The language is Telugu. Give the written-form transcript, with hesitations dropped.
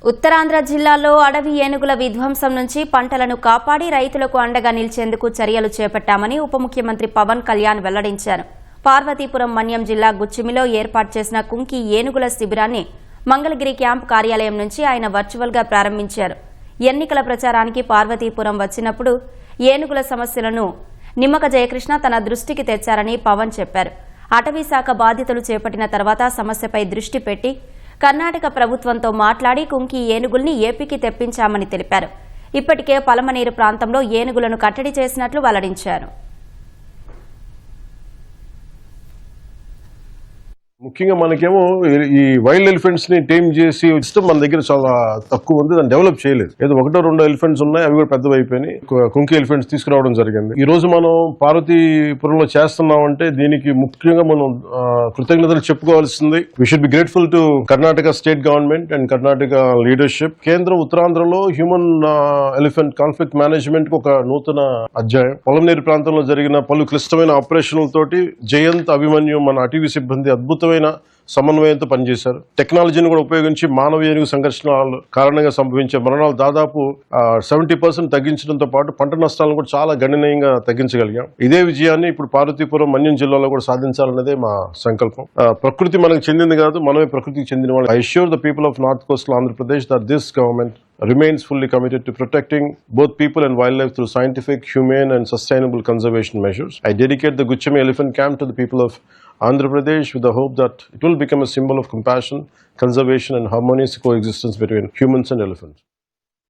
ఉత్తరాంధ్ర జిల్లాలో అడవి ఏనుగుల విధ్వంసం నుంచి పంటలను కాపాడి రైతులకు అండగా నిలిచేందుకు చర్యలు చేపట్టామని ఉప ముఖ్యమంత్రి పవన్ కళ్యాణ్ వెల్లడించారు. పార్వతీపురం మన్యం జిల్లా గుచ్చిమిలో ఏర్పాటు చేసిన కుంకి ఏనుగుల శిబిరాన్ని మంగళగిరి క్యాంపు కార్యాలయం నుంచి ఆయన వర్చువల్గా ప్రారంభించారు. ఎన్నికల ప్రచారానికి పార్వతీపురం వచ్చినప్పుడు ఏనుగుల సమస్యలను నిమ్మక జయకృష్ణ తన దృష్టికి తెచ్చారని పవన్ చెప్పారు. అటవీ శాఖ బాధ్యతలు చేపట్టిన తర్వాత సమస్యపై దృష్టి పెట్టి కర్ణాటక ప్రభుత్వంతో మాట్లాడి కుంకి ఏనుగుల్ని ఏపీకి తెప్పించామని తెలిపారు. ఇప్పటికే పలమనేరు ప్రాంతంలో ఏనుగులను కట్టడి చేసినట్లు వెల్లడించారు. ముఖ్యంగా మనకేమో ఈ వైల్డ్ ఎలిఫెంట్స్ ని టేమ్ చేసి సిస్టమ్ మన దగ్గర చాలా తక్కువ ఉంది, దాన్ని డెవలప్ చేయలేదు. ఏదో 1-2 ఎలిఫెంట్స్ ఉన్నాయి, అవి కూడా పెద్దవి అయిపోయినాయి. కుంకి ఎలిఫెంట్స్ తీసుకురావడం జరిగింది. ఈ రోజు మనం పార్వతీపురంలో చేస్తున్నామంటే దీనికి ముఖ్యంగా మనం కృతజ్ఞతలు చెప్పుకోవాల్సింది. We should be grateful to Karnataka state government and Karnataka leadership. కేంద్రం ఉత్తరాంధ్రలో హ్యూమన్ ఎలిఫెంట్ కాన్ఫ్లిక్ట్ మేనేజ్మెంట్ కు ఒక నూతన అధ్యాయం. పొలంనేరు ప్రాంతంలో జరిగిన పలు క్లిష్టమైన ఆపరేషన్లతోటి జయంత్, అభిమన్యు మన అటవీ సిబ్బంది అద్భుతమైన సమన్వయంతో పనిచేశారు. టెక్నాలజీని కూడా ఉపయోగించి మానవ ఏనుగు సంఘర్షణ కారణంగా సంభవించే మరణాలు దాదాపు 70% తగ్గించడంతో పాటు పంట నష్టాలను కూడా చాలా గణనీయంగా తగ్గించగలిగాం. ఇదే విజయాన్ని ఇప్పుడు పార్వతీపురం మన్యం జిల్లాలో కూడా సాధించాలన్నదే మా సంకల్పం. ప్రకృతి మనకు చెందింది కాదు, మనమే ప్రకృతికి చెందిన వాళ్ళు. I assure the people of North Coastal Andhra Pradesh that this government remains fully committed to protecting both people and wildlife through scientific, humane and sustainable conservation measures. I dedicate the Guchimi Elephant Camp to the people of Andhra Pradesh with the hope that it will become a symbol of compassion, conservation and harmonious coexistence between humans and elephants.